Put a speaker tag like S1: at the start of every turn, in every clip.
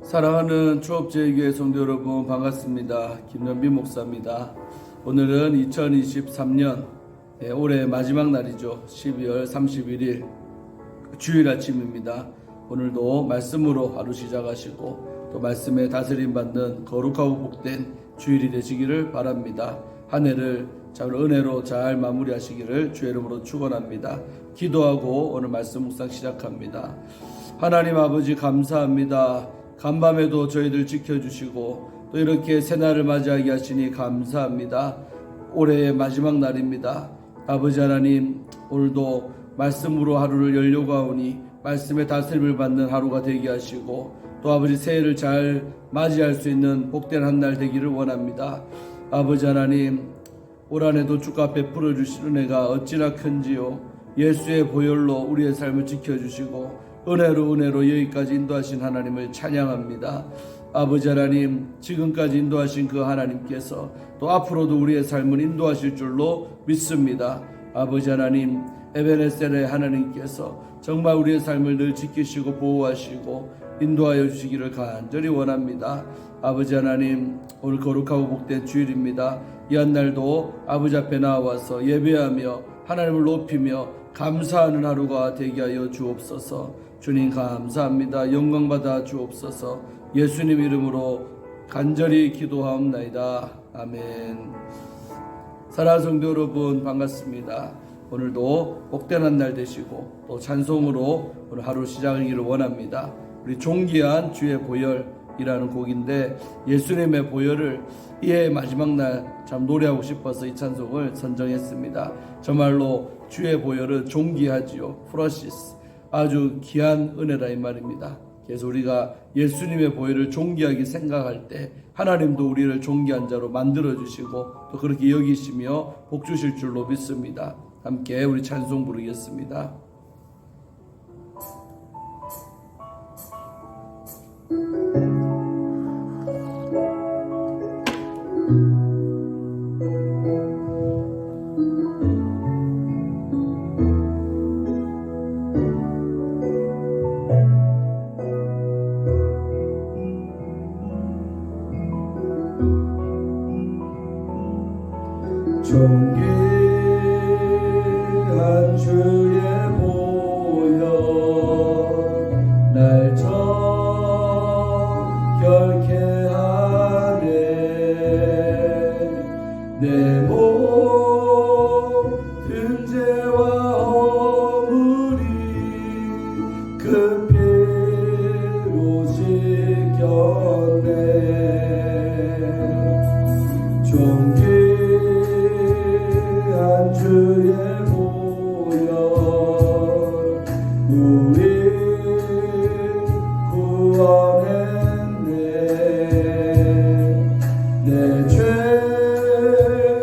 S1: 사랑하는 추업제일교회 성도 여러분 반갑습니다. 김연비 목사입니다. 오늘은 2023년 올해 마지막 날이죠. 12월 31일 주일 아침입니다. 오늘도 말씀으로 하루 시작하시고 또 말씀에 다스림 받는 거룩하고 복된 주일이 되시기를 바랍니다. 한 해를 은혜로 잘 마무리하시기를 주의 이름으로 축원합니다. 기도하고 오늘 말씀 묵상 시작합니다. 하나님 아버지 감사합니다. 간밤에도 저희들 지켜주시고 또 이렇게 새날을 맞이하게 하시니 감사합니다. 올해의 마지막 날입니다. 아버지 하나님, 오늘도 말씀으로 하루를 열려고 하오니 말씀의 다스림을 받는 하루가 되게 하시고 또 아버지 새해를 잘 맞이할 수 있는 복된 한 날 되기를 원합니다. 아버지 하나님, 올 한해도 주가 베풀어 주신 은혜가 어찌나 큰지요. 예수의 보혈로 우리의 삶을 지켜주시고 은혜로 여기까지 인도하신 하나님을 찬양합니다. 아버지 하나님, 지금까지 인도하신 그 하나님께서 또 앞으로도 우리의 삶을 인도하실 줄로 믿습니다. 아버지 하나님, 에베네셀의 하나님께서 정말 우리의 삶을 늘 지키시고 보호하시고 인도하여 주시기를 간절히 원합니다. 아버지 하나님, 오늘 거룩하고 복된 주일입니다. 이 한 날도 아버지 앞에 나와서 예배하며 하나님을 높이며 감사하는 하루가 되게 하여 주옵소서. 주님 감사합니다. 영광 받아 주옵소서. 예수님 이름으로 간절히 기도하옵나이다. 아멘. 사랑하는 성도 여러분 반갑습니다. 오늘도 복된 날 되시고 또 찬송으로 오늘 하루 시작하기를 원합니다. 우리 존귀한 주의 보혈이라는 곡인데 예수님의 보혈을 이해 마지막 날 참 노래하고 싶어서 이 찬송을 선정했습니다. 정말로 주의 보혈은 존귀하지요. 프러시스, 아주 귀한 은혜라 이 말입니다. 그래서 우리가 예수님의 보혈을 존귀하게 생각할 때 하나님도 우리를 존귀한 자로 만들어주시고 또 그렇게 여기시며 복 주실 줄로 믿습니다. 함께 우리 찬송 부르겠습니다. 존귀한 주의 보혈 날 정결케 하네. 내 모든 죄와 허물이 그 피로 씻겼네. 주의 보혈 우리 구원했네. 내 죄를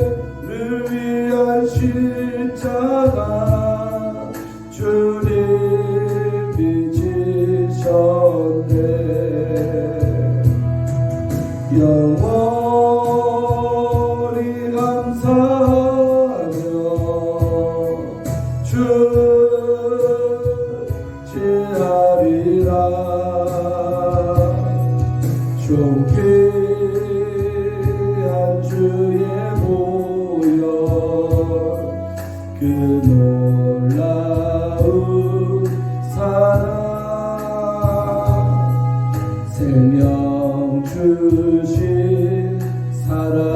S1: 위한 십자가 주님이 지셨네. 영원히 감사하며 주지하리라. 존귀한 주의 보혈 그 놀라운 사랑 생명 주신 사랑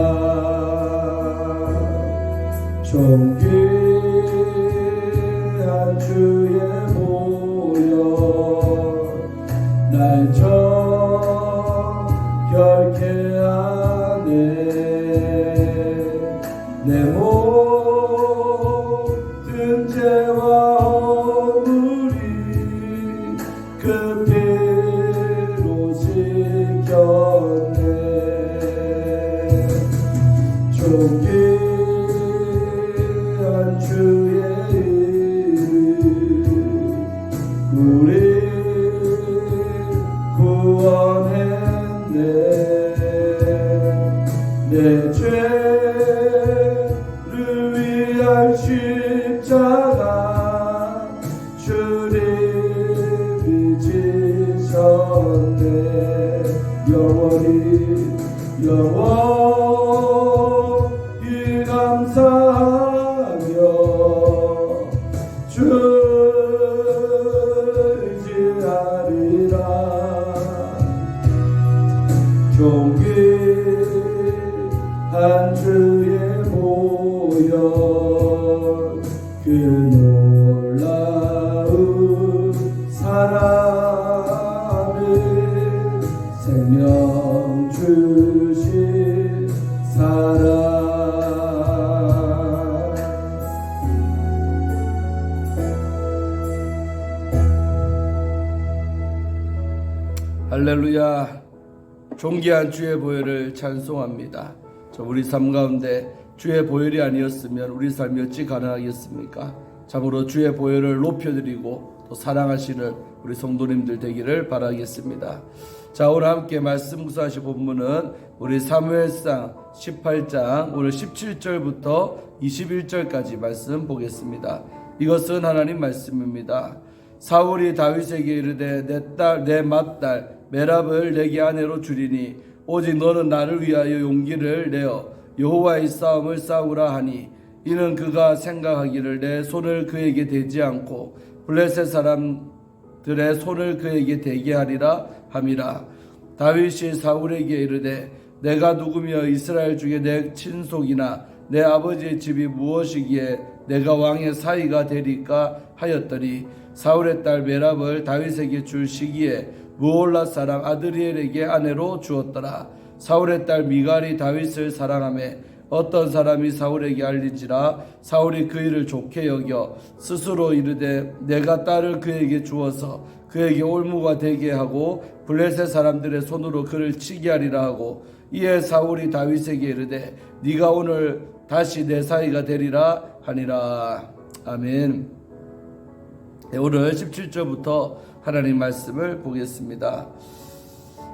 S1: 존귀한 주의 보혈 날 정결케 하네. 내 모든 죄와 허물이 그 피로 씻겼네. 존귀한 주의 우리 구원했네. 내 죄를 위한 십자가 주님이 지셨네. 영원히 영원히 감사하며 주지하리라. 존귀한 주의 보혈 그 놀라운 사랑을 생명 주신 사랑. 할렐루야. 존귀한 주의 보혈을 찬송합니다. 우리 삶 가운데 주의 보혈이 아니었으면 우리 삶이 어찌 가능하겠습니까? 참으로 주의 보혈을 높여드리고 또 사랑하시는 우리 성도님들 되기를 바라겠습니다. 자, 오늘 함께 말씀 묵상하실 본문은 우리 사무엘상 18장 오늘 17절부터 21절까지 말씀 보겠습니다. 이것은 하나님 말씀입니다. 사울이 다윗에게 이르되 내 맏딸 메랍을 내게 아내로 주리니 오직 너는 나를 위하여 용기를 내어 여호와의 싸움을 싸우라 하니 이는 그가 생각하기를 내 손을 그에게 대지 않고 블레셋 사람들의 손을 그에게 대게 하리라 함이라. 다윗이 사울에게 이르되 내가 누구며 이스라엘 중에 내 친속이나 내 아버지의 집이 무엇이기에 내가 왕의 사위가 되리까 하였더니 사울의 딸 메랍을 다윗에게 줄 시기에 무올라 사람 아드리엘에게 아내로 주었더라. 사울의 딸 미갈이 다윗을 사랑하며 어떤 사람이 사울에게 알린지라 사울이 그 일을 좋게 여겨 스스로 이르되 내가 딸을 그에게 주어서 그에게 올무가 되게 하고 블레셋 사람들의 손으로 그를 치게 하리라 하고 이에 사울이 다윗에게 이르되 네가 오늘 다시 내 사위가 되리라 하니라. 아멘. 네, 오늘 17절부터 하나님 말씀을 보겠습니다.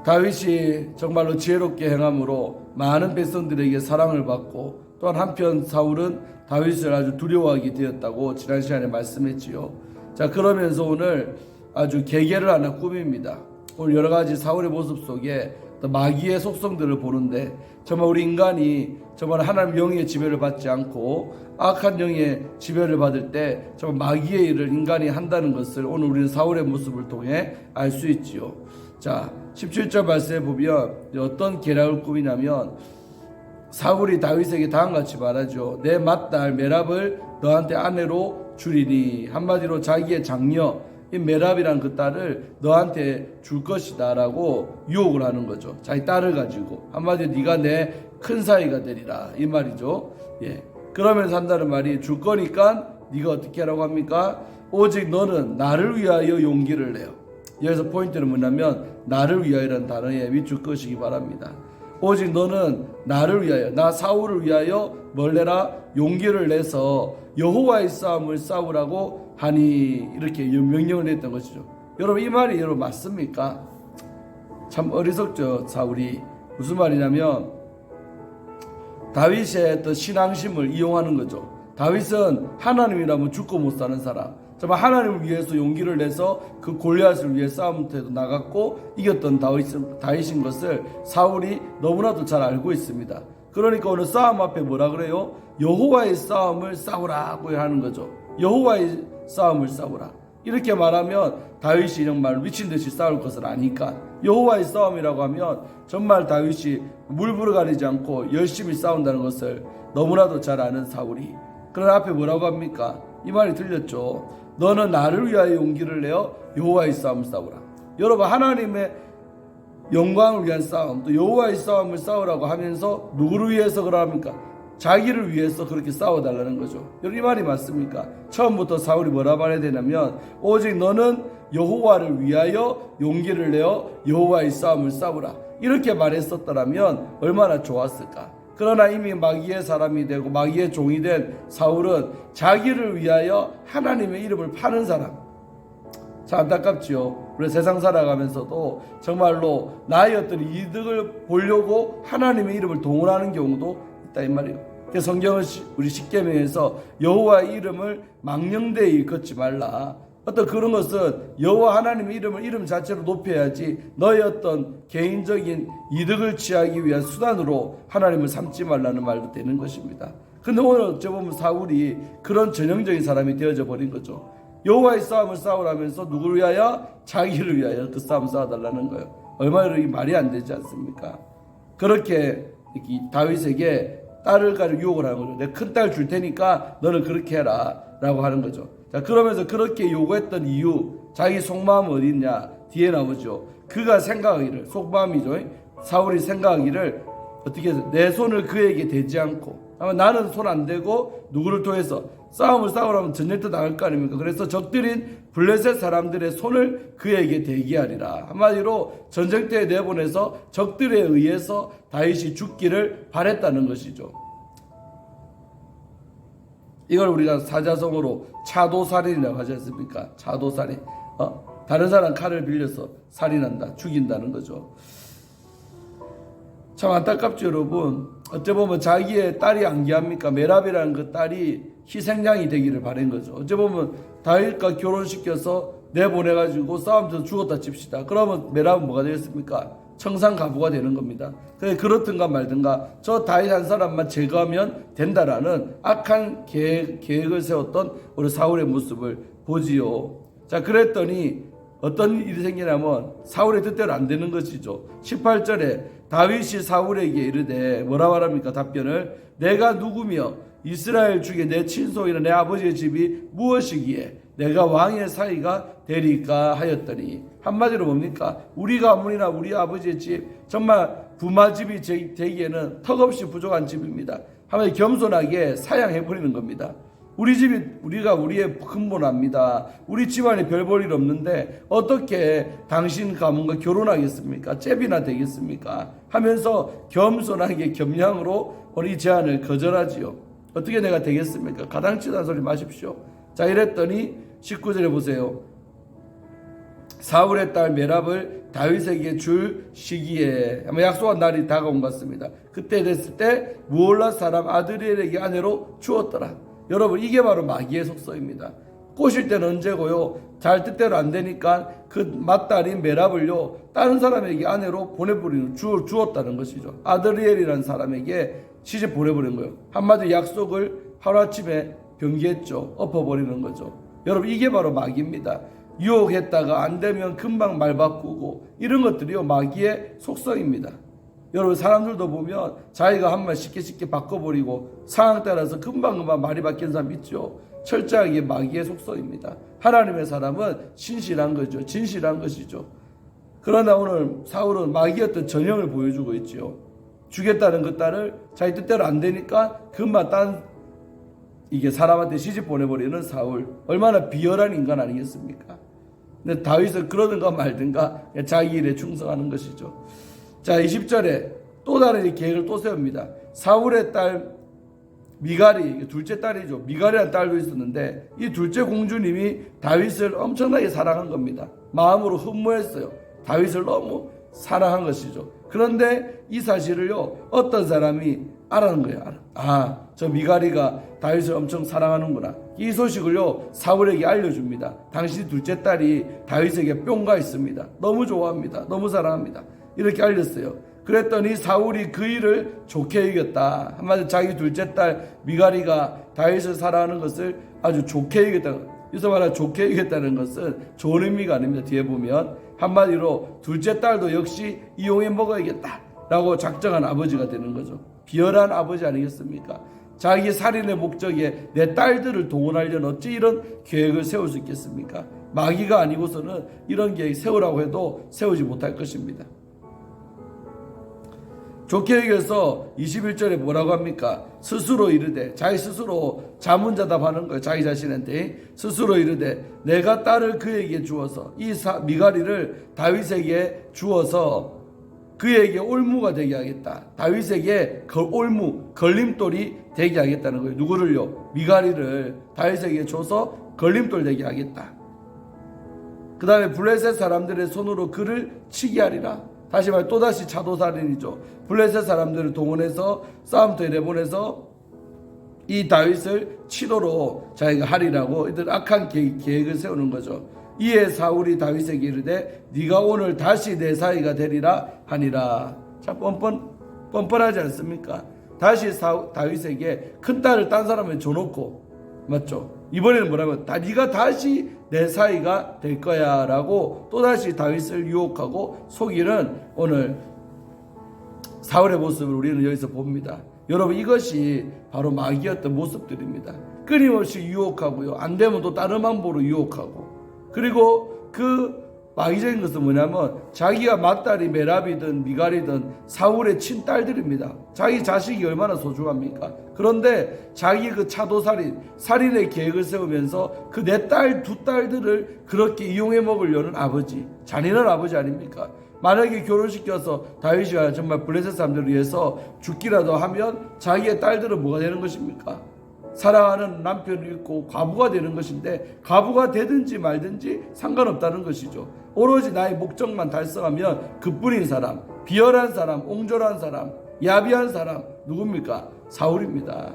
S1: 다윗이 정말로 지혜롭게 행함으로 많은 백성들에게 사랑을 받고 또한 한편 사울은 다윗을 아주 두려워하게 되었다고 지난 시간에 말씀했지요. 자, 그러면서 오늘 아주 계계를 하나 꾸밉니다. 오늘 여러 가지 사울의 모습 속에 마귀의 속성들을 보는데 정말 우리 인간이 정말 하나님 영의 지배를 받지 않고 악한 영의 지배를 받을 때 정말 마귀의 일을 인간이 한다는 것을 오늘 우리는 사울의 모습을 통해 알 수 있지요. 자, 17절 말씀에 보면 어떤 계략을 꾸미냐면 사울이 다윗에게 다음같이 말하죠. 내 맏딸 메랍을 너한테 아내로 주리니, 한마디로 자기의 장녀 이 메랍이란 그 딸을 너한테 줄 것이다 라고 유혹을 하는 거죠. 자기 딸을 가지고 한마디로 네가 내 큰 사위가 되리라 이 말이죠. 예. 그러면서 한다는 말이 줄 거니까 네가 어떻게 하라고 합니까? 오직 너는 나를 위하여 용기를 내요. 여기서 포인트는 뭐냐면 나를 위하여라는 단어에 밑줄 끄시기 바랍니다. 오직 너는 나를 위하여, 나 사울을 위하여 뭘 내라? 용기를 내서 여호와의 싸움을 싸우라고 하니, 이렇게 명령을 했던 것이죠. 여러분, 이 말이 여러분 맞습니까? 참 어리석죠. 사울이 무슨 말이냐면 다윗의 어떤 신앙심을 이용하는 거죠. 다윗은 하나님이라면 죽고 못 사는 사람, 정말 하나님을 위해서 용기를 내서 그 골리앗을 위해 싸움터에도 나갔고 이겼던 다윗인 것을 사울이 너무나도 잘 알고 있습니다. 그러니까 오늘 싸움 앞에 뭐라 그래요? 여호와의 싸움을 싸우라고 하는 거죠. 여호와의 싸움을 싸우라. 이렇게 말하면 다윗이 정말 미친듯이 싸울 것을 아니까 여호와의 싸움이라고 하면 정말 다윗이 물부러 가리지 않고 열심히 싸운다는 것을 너무나도 잘 아는 사울이, 그러나 앞에 뭐라고 합니까? 이 말이 들렸죠. 너는 나를 위하여 용기를 내어 여호와의 싸움을 싸우라. 여러분, 하나님의 영광을 위한 싸움, 또 여호와의 싸움을 싸우라고 하면서 누구를 위해서 그러합니까? 자기를 위해서 그렇게 싸워달라는 거죠. 여러분, 이 말이 맞습니까? 처음부터 사울이 뭐라 말해야 되냐면 오직 너는 여호와를 위하여 용기를 내어 여호와의 싸움을 싸우라, 이렇게 말했었더라면 얼마나 좋았을까. 그러나 이미 마귀의 사람이 되고 마귀의 종이 된 사울은 자기를 위하여 하나님의 이름을 파는 사람. 참 안타깝지요. 우리 세상 살아가면서도 정말로 나의 어떤 이득을 보려고 하나님의 이름을 동원하는 경우도 있다 이 말이에요. 성경은 우리 십계명에서 여호와의 이름을 망령되이 일컫지 말라, 어떤 그런 것은 여호와 하나님의 이름 자체로 높여야지 너의 어떤 개인적인 이득을 취하기 위한 수단으로 하나님을 삼지 말라는 말도 되는 것입니다. 근데 오늘 어찌 보면 사울이 그런 전형적인 사람이 되어져 버린 거죠. 여호와의 싸움을 싸우라면서 누구를 위하여? 자기를 위하여 그 싸움 싸워달라는 거예요. 얼마나 이 말이 안 되지 않습니까? 그렇게 다윗에게 딸을 가지고 유혹을 하는 거죠. 내 큰 딸 줄 테니까 너는 그렇게 해라 라고 하는 거죠. 자, 그러면서 그렇게 요구했던 이유, 자기 속마음은 어디 있냐? 뒤에 나오죠. 그가 생각하기를, 속마음이죠. 사울이 생각하기를 어떻게 해서 내 손을 그에게 대지 않고, 아마 나는 손 안 대고 누구를 통해서 싸움을 싸우라면 전쟁터 당할 거 아닙니까? 그래서 적들인 블레셋 사람들의 손을 그에게 대게 하리라. 한마디로 전쟁터에 내보내서 적들에 의해서 다윗이 죽기를 바랬다는 것이죠. 이걸 우리가 사자성어로 차도살인이라고 하지 않습니까? 차도살인. 다른 사람 칼을 빌려서 살인한다, 죽인다는 거죠. 참 안타깝죠, 여러분. 어째 보면 자기의 딸이 안기합니까? 메랍이라는 그 딸이 희생양이 되기를 바란 거죠. 어째 보면 다윗과 결혼시켜서 내보내가지고 싸움에서 죽었다 칩시다. 그러면 메랍은 뭐가 되겠습니까? 청산가부가 되는 겁니다. 그렇든가 말든가 저 다윗 한 사람만 제거하면 된다라는 악한 계획을 세웠던 우리 사울의 모습을 보지요. 자, 그랬더니 어떤 일이 생기냐면 사울의 뜻대로 안 되는 것이죠. 18절에 다윗이 사울에게 이르되 뭐라 말합니까? 답변을 내가 누구며 이스라엘 중에 내 친속이나 내 아버지의 집이 무엇이기에 내가 왕의 사이가 되리까 하였더니, 한마디로 뭡니까? 우리 가문이나 우리 아버지의 집 정말 부마집이 되기에는 턱없이 부족한 집입니다. 하면 겸손하게 사양해버리는 겁니다. 우리 집이 우리가 우리의 근본합니다. 우리 집안에 별 볼 일 없는데 어떻게 당신 가문과 결혼하겠습니까? 잽이나 되겠습니까? 하면서 겸손하게 겸양으로 우리 제안을 거절하지요. 어떻게 내가 되겠습니까? 가당치다는 소리 마십시오. 자, 이랬더니 19절에 보세요. 사울의 딸 메랍을 다윗에게 줄 시기에 아마 약속한 날이 다가온 것 같습니다. 그때 됐을 때 무올라 사람 아드리엘에게 아내로 주었더라. 여러분, 이게 바로 마귀의 속성입니다. 꼬실 때는 언제고요? 잘 뜻대로 안 되니까 그 맏딸인 메랍을요 다른 사람에게 아내로 보내버리는, 주었다는 것이죠. 아드리엘이라는 사람에게 시집 보내버린 거예요. 한마디로 약속을 하루아침에 변기했죠. 엎어버리는 거죠. 여러분, 이게 바로 마귀입니다. 유혹했다가 안 되면 금방 말 바꾸고, 이런 것들이요 마귀의 속성입니다. 여러분, 사람들도 보면 자기가 한 말 쉽게 바꿔버리고 상황 따라서 금방 말이 바뀌는 사람 있죠. 철저하게 마귀의 속성입니다. 하나님의 사람은 신실한 거죠. 진실한 것이죠. 그러나 오늘 사울은 마귀의 전형을 보여주고 있죠. 주겠다는 그 딸을 자기 뜻대로 안 되니까 금방 이게 사람한테 시집 보내버리는 사울. 얼마나 비열한 인간 아니겠습니까? 근데 다윗은 그러든가 말든가 자기 일에 충성하는 것이죠. 자, 20절에 또 다른 계획을 또 세웁니다. 사울의 딸 미갈이, 둘째 딸이죠. 미갈이라는 딸도 있었는데 이 둘째 공주님이 다윗을 엄청나게 사랑한 겁니다. 마음으로 흠모했어요. 다윗을 너무 사랑한 것이죠. 그런데 이 사실을요 어떤 사람이 알아는 거예요. 저 미갈이가 다윗을 엄청 사랑하는구나. 이 소식을요 사울에게 알려줍니다. 당신 둘째 딸이 다윗에게 뿅가 있습니다. 너무 좋아합니다. 너무 사랑합니다. 이렇게 알렸어요. 그랬더니 사울이 그 일을 좋게 여겼다. 한마디로 자기 둘째 딸 미갈이가 다윗을 사랑하는 것을 아주 좋게 여겼다. 여기서 말하는 좋게 여겼다는 것은 좋은 의미가 아닙니다. 뒤에 보면 한마디로 둘째 딸도 역시 이용해 먹어야겠다 라고 작정한 아버지가 되는 거죠. 비열한 아버지 아니겠습니까? 자기 살인의 목적에 내 딸들을 동원하려는 어찌 이런 계획을 세울 수 있겠습니까? 마귀가 아니고서는 이런 계획 세우라고 해도 세우지 못할 것입니다. 좋게 여겨서 21절에 뭐라고 합니까? 스스로 이르되, 자기 스스로 자문자답하는 거예요. 자기 자신한테 스스로 이르되 내가 딸을 그에게 주어서 이 미갈이를 다윗에게 주어서 그에게 올무가 되게 하겠다. 다윗에게 올무, 걸림돌이 되게 하겠다는 거예요. 누구를요? 미갈이를 다윗에게 줘서 걸림돌 되게 하겠다. 그 다음에 블레셋 사람들의 손으로 그를 치게 하리라. 다시 말해 또다시 차도살인이죠. 블레셋 사람들을 동원해서 싸움터에 내보내서 이 다윗을 치도로 자기가 하리라고 이들 악한 계획을 세우는 거죠. 이에 사울이 다윗에게 이르되 네가 오늘 다시 내 사위가 되리라 하니라. 자, 뻔뻔하지 않습니까? 다시 다윗에게 큰 딸을 딴 사람에 줘놓고, 맞죠? 이번에는 뭐라고? 네가 다시 내 사위가 될 거야 라고 또다시 다윗을 유혹하고 속이는 오늘 사울의 모습을 우리는 여기서 봅니다. 여러분, 이것이 바로 마귀였던 모습들입니다. 끊임없이 유혹하고요, 안 되면 또 다른 방법으로 유혹하고, 그리고 그 마귀적인 것은 뭐냐면 자기가 맏딸이 메랍이든 미갈이든 사울의 친딸들입니다. 자기 자식이 얼마나 소중합니까? 그런데 자기 그 살인의 계획을 세우면서 그 내 딸 두 딸들을 그렇게 이용해 먹으려는 아버지, 잔인한 아버지 아닙니까? 만약에 결혼시켜서 다윗이 정말 블레셋 사람들을 위해서 죽기라도 하면 자기의 딸들은 뭐가 되는 것입니까? 사랑하는 남편이 있고 과부가 되는 것인데, 과부가 되든지 말든지 상관없다는 것이죠. 오로지 나의 목적만 달성하면 그뿐인 사람, 비열한 사람, 옹졸한 사람, 야비한 사람 누굽니까? 사울입니다.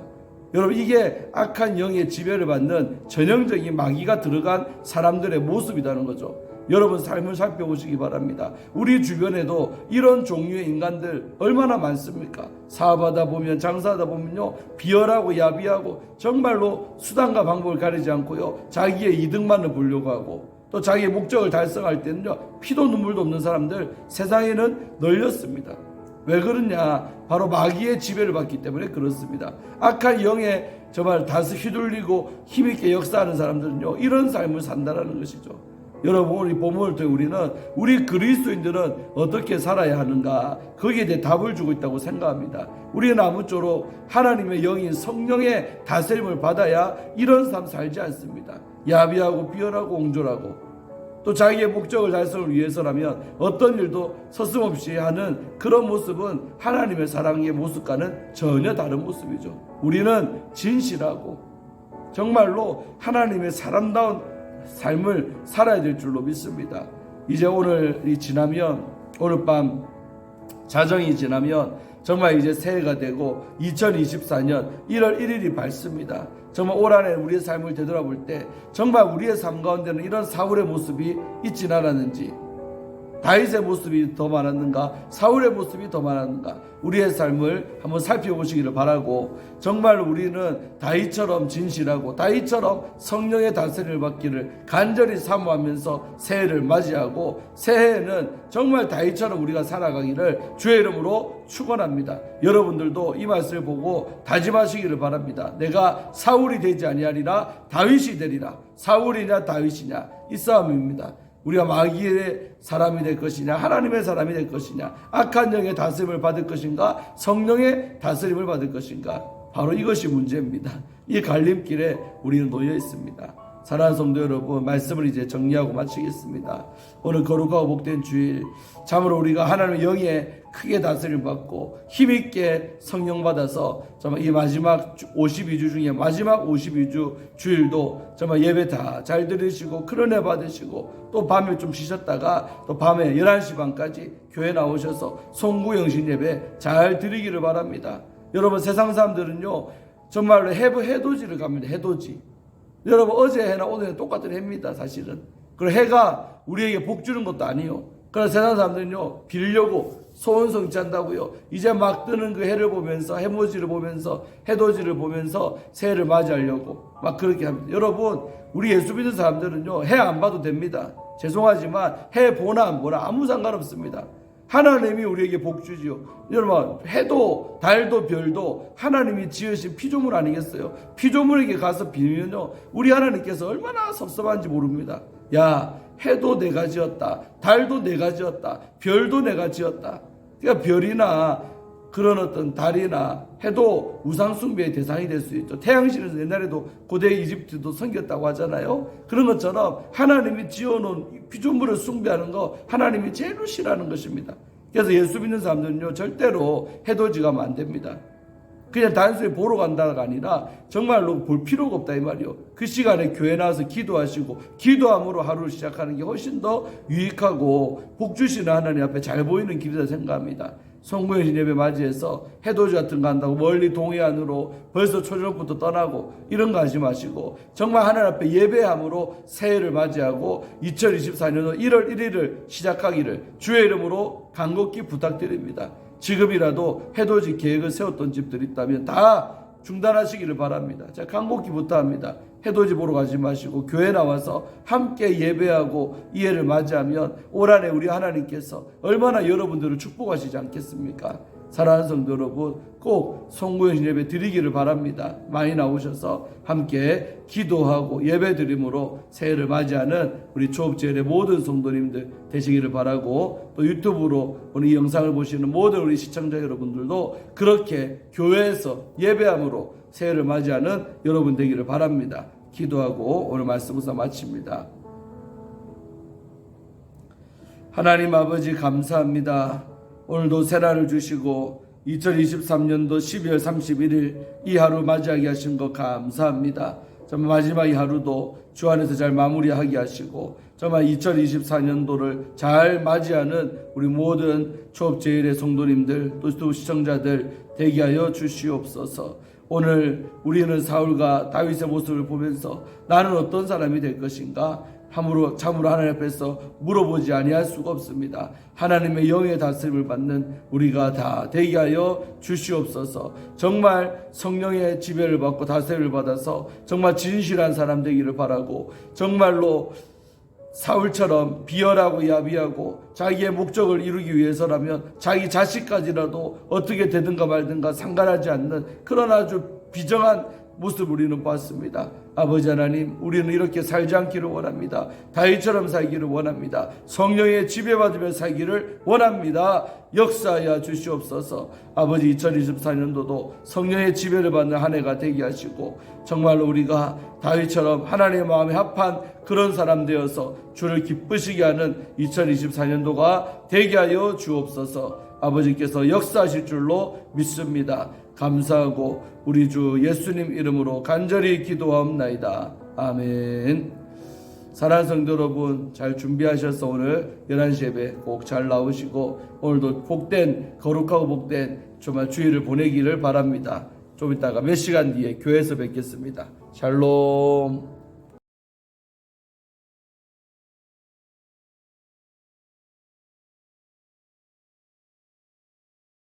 S1: 여러분, 이게 악한 영의 지배를 받는 전형적인 마귀가 들어간 사람들의 모습이라는 거죠. 여러분, 삶을 살펴보시기 바랍니다. 우리 주변에도 이런 종류의 인간들 얼마나 많습니까? 사업하다 보면, 장사하다 보면요, 비열하고 야비하고 정말로 수단과 방법을 가리지 않고요, 자기의 이득만을 보려고 하고, 또 자기의 목적을 달성할 때는요, 피도 눈물도 없는 사람들 세상에는 널렸습니다. 왜 그러냐? 바로 마귀의 지배를 받기 때문에 그렇습니다. 악한 영에 정말 다스 휘둘리고 힘있게 역사하는 사람들은요, 이런 삶을 산다는 것이죠. 여러분, 우리 본문을 통해 우리 그리스도인들은 어떻게 살아야 하는가, 거기에 대해 답을 주고 있다고 생각합니다. 우리는 아무쪼록 하나님의 영인 성령의 다스림을 받아야 이런 삶 살지 않습니다. 야비하고 비열하고 옹졸하고, 또 자기의 목적을 달성을 위해서라면 어떤 일도 서슴없이 하는 그런 모습은 하나님의 사랑의 모습과는 전혀 다른 모습이죠. 우리는 진실하고 정말로 하나님의 사람다운 삶을 살아야 될 줄로 믿습니다. 이제 오늘이 지나면, 오늘 밤 자정이 지나면 정말 이제 새해가 되고 2024년 1월 1일이 밝습니다. 정말 올 한해 우리의 삶을 되돌아볼 때 정말 우리의 삶 가운데는 이런 사울의 모습이 있진 않았는지, 다윗의 모습이 더 많았는가, 사울의 모습이 더 많았는가, 우리의 삶을 한번 살펴보시기를 바라고, 정말 우리는 다윗처럼 진실하고 다윗처럼 성령의 다스림을 받기를 간절히 사모하면서 새해를 맞이하고, 새해에는 정말 다윗처럼 우리가 살아가기를 주의 이름으로 축원합니다. 여러분들도 이 말씀을 보고 다짐하시기를 바랍니다. 내가 사울이 되지 아니하리라 다윗이 되리라. 사울이냐 다윗이냐, 이 싸움입니다. 우리가 마귀의 사람이 될 것이냐, 하나님의 사람이 될 것이냐, 악한 영의 다스림을 받을 것인가, 성령의 다스림을 받을 것인가, 바로 이것이 문제입니다. 이 갈림길에 우리는 놓여 있습니다. 사랑하는 성도 여러분, 말씀을 이제 정리하고 마치겠습니다. 오늘 거룩하고 복된 주일, 참으로 우리가 하나님의 영에 크게 다스림을 받고 힘있게 성령 받아서 정말 이 마지막 52주 중에 마지막 52주 주일도 정말 예배 다 잘 들으시고 큰 은혜 받으시고, 또 밤에 좀 쉬셨다가 또 밤에 11시 반까지 교회 나오셔서 송구영신 예배 잘 드리기를 바랍니다. 여러분, 세상 사람들은요 정말로 해돋이를 갑니다. 해돋이. 여러분, 어제 해나 오늘 해 똑같은 해입니다. 사실은. 그리고 해가 우리에게 복 주는 것도 아니요. 그러나 세상 사람들은요, 빌려고 소원성취한다고요, 이제 막 뜨는 그 해를 보면서, 해모지를 보면서, 해돋이를 보면서 새해를 맞이하려고 막 그렇게 합니다. 여러분, 우리 예수 믿는 사람들은요, 해 안 봐도 됩니다. 죄송하지만 해 보나 안 보나 아무 상관없습니다. 하나님이 우리에게 복 주지요. 여러분, 해도 달도 별도 하나님이 지으신 피조물 아니겠어요? 피조물에게 가서 비면요, 우리 하나님께서 얼마나 섭섭한지 모릅니다. 야, 해도 내가 지었다, 달도 내가 지었다, 별도 내가 지었다. 그러니까 별이나 그런 어떤 달이나 해도 우상숭배의 대상이 될 수 있죠. 태양신은 옛날에도 고대 이집트도 섬겼다고 하잖아요. 그런 것처럼 하나님이 지어놓은 피조물을 숭배하는 거 하나님이 제일 싫어하는 것입니다. 그래서 예수 믿는 사람들은요, 절대로 해돋이 가면 안 됩니다. 그냥 단순히 보러 간다가 아니라 정말로 볼 필요가 없다 이 말이요. 그 시간에 교회 나와서 기도하시고 기도함으로 하루를 시작하는 게 훨씬 더 유익하고 복 주시는 하나님 앞에 잘 보이는 길이다 생각합니다. 송구의 예배 맞이해서 해돋이 같은 거 한다고 멀리 동해안으로 벌써 초저녁부터 떠나고 이런 거 하지 마시고 정말 하늘 앞에 예배함으로 새해를 맞이하고 2024년 1월 1일을 시작하기를 주의 이름으로 간곡히 부탁드립니다. 지금이라도 해돋이 계획을 세웠던 집들이 있다면 다 중단하시기를 바랍니다. 제가 간곡히 부탁합니다. 해돋이 보러 가지 마시고 교회 나와서 함께 예배하고 이 해를 맞이하면 올 한해 우리 하나님께서 얼마나 여러분들을 축복하시지 않겠습니까? 사랑하는 성도 여러분, 꼭 송구의 예배 드리기를 바랍니다. 많이 나오셔서 함께 기도하고 예배 드림으로 새해를 맞이하는 우리 초업제일의 모든 성도님들 되시기를 바라고, 또 유튜브로 오늘 이 영상을 보시는 모든 우리 시청자 여러분들도 그렇게 교회에서 예배함으로 새해를 맞이하는 여러분 되기를 바랍니다. 기도하고 오늘 말씀 우선 마칩니다. 하나님 아버지 감사합니다. 오늘도 새날을 주시고 2023년도 12월 31일 이 하루 맞이하게 하신 것 감사합니다. 정말 마지막 이 하루도 주 안에서 잘 마무리하게 하시고 정말 2024년도를 잘 맞이하는 우리 모든 초업제일의 성도님들 또 시청자들 되게 하여 주시옵소서. 오늘 우리는 사울과 다윗의 모습을 보면서 나는 어떤 사람이 될 것인가 참으로 하나님 앞에서 물어보지 아니할 수가 없습니다. 하나님의 영의 다스림을 받는 우리가 다 되게 하여 주시옵소서. 정말 성령의 지배를 받고 다스림을 받아서 정말 진실한 사람 되기를 바라고, 정말로 사울처럼 비열하고 야비하고 자기의 목적을 이루기 위해서라면 자기 자식까지라도 어떻게 되든가 말든가 상관하지 않는 그런 아주 비정한 모습을 우리는 봤습니다. 아버지 하나님, 우리는 이렇게 살지 않기를 원합니다. 다윗처럼 살기를 원합니다. 성령의 지배받으며 살기를 원합니다. 역사하여 주시옵소서. 아버지, 2024년도도 성령의 지배를 받는 한 해가 되게 하시고 정말로 우리가 다윗처럼 하나님의 마음에 합한 그런 사람 되어서 주를 기쁘시게 하는 2024년도가 되게 하여 주옵소서. 아버지께서 역사하실 줄로 믿습니다. 감사하고 우리 주 예수님 이름으로 간절히 기도하옵나이다. 아멘. 사랑하는 성도 여러분, 잘 준비하셔서 오늘 11시 예배 꼭 잘 나오시고 오늘도 복된, 거룩하고 복된 정말 주일을 보내기를 바랍니다. 좀 이따가 몇 시간 뒤에 교회에서 뵙겠습니다. 샬롬.